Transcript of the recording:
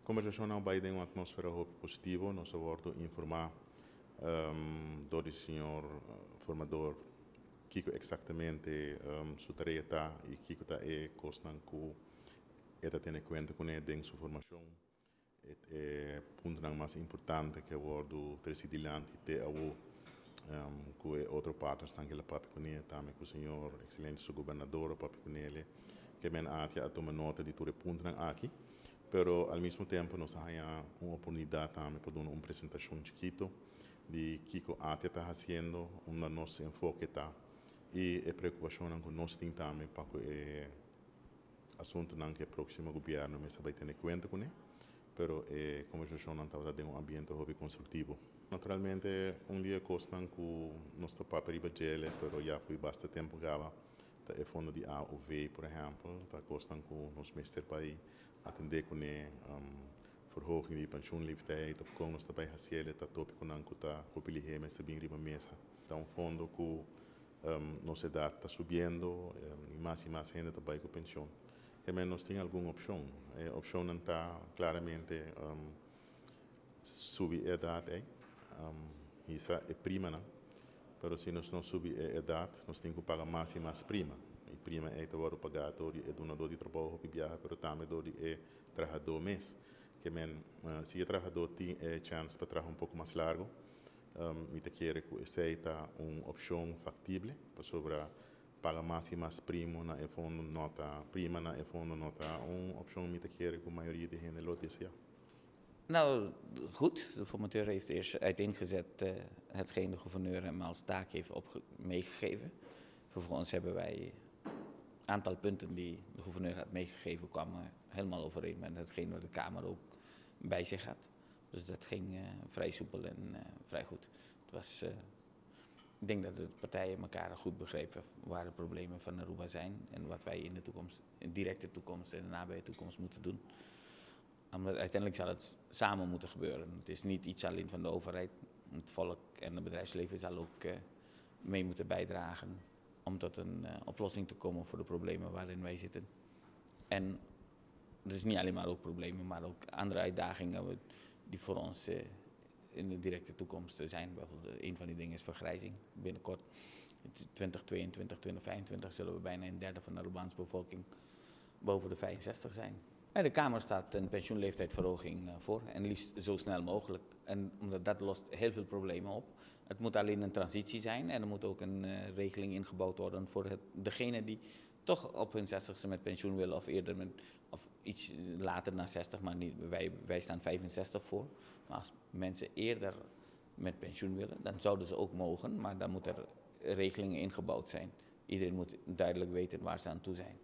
conversação não vai ter uma atmosfera positiva, nós vamos informar do senhor formador que exatamente sua tarefa está e que está costando que está tendo em conta com ele em sua formação. É ponto mais importante que o do presidente te avo com outro parte está que la papi com ele também com o senhor excelente su governador papi com ele que men atia a tomar nota de tudo ponto aqui. Pero al mismo tempo nós temos uma oportunidade também para dar uma apresentação chiquito de Kiko Atia está fazendo, onde nosso enfoque está e a preocupação que nós temos também para que o assunto que o próximo governo vai ter em conta com ele, pero a conversação não está em ambiente hobby construtivo. Naturalmente, dia custa que nós estamos para ir para pero já foi bastante tempo gava, tá é fundo de AOV, por exemplo, está custa que nós mestre para atender com ele verhoging de pensioenleeftijd of como nós também fazendo está tópico não que está mobiliar mas também riba mesa então fundo que nossa idade está subindo e mais gente também com pensão e mas nós temos alguma opção a opção não está claramente subir a idade isso é prima não mas se nós não subir a idade nós temos que pagar mais e mais prima e prima é agora pagado é donador de trabalho para viajar mas também é trabalhador mês que se o trabalhador tem a chance para trabalhar pouco mais largo, me quer que aceita uma opção factível para sobre pagar mais e mais primo na fundo nota prima na fundo nota uma opção me quer que a maioria de gente lo deseja. Nou, goed. De formateur heeft eerst uiteengezet hetgeen de gouverneur hem als taak heeft meegegeven. Vervolgens hebben wij een aantal punten die de gouverneur had meegegeven kwamen helemaal overeen met hetgeen wat de Kamer ook bij zich had. Dus dat ging vrij soepel en vrij goed. Het was, ik denk dat de partijen elkaar goed begrepen waar de problemen van Aruba zijn en wat wij in de toekomst, in de directe toekomst en de nabije toekomst moeten doen. Omdat uiteindelijk zal het samen moeten gebeuren. Het is niet iets alleen van de overheid. Het volk en het bedrijfsleven zal ook mee moeten bijdragen om tot een oplossing te komen voor de problemen waarin wij zitten. En dus niet alleen maar ook problemen, maar ook andere uitdagingen die voor ons in de directe toekomst zijn. Bijvoorbeeld een van die dingen is vergrijzing. Binnenkort, in 2022, 2025, zullen we bijna een derde van de Arubaanse bevolking boven de 65 zijn. Bij de Kamer staat een pensioenleeftijdsverhoging voor en liefst zo snel mogelijk. En omdat dat lost heel veel problemen op. Het moet alleen een transitie zijn en er moet ook een regeling ingebouwd worden voor degene die toch op hun 60ste met pensioen willen of eerder of iets later na 60, maar niet, wij staan 65 voor. Maar als mensen eerder met pensioen willen, dan zouden ze ook mogen, maar dan moeten er regelingen ingebouwd zijn. Iedereen moet duidelijk weten waar ze aan toe zijn.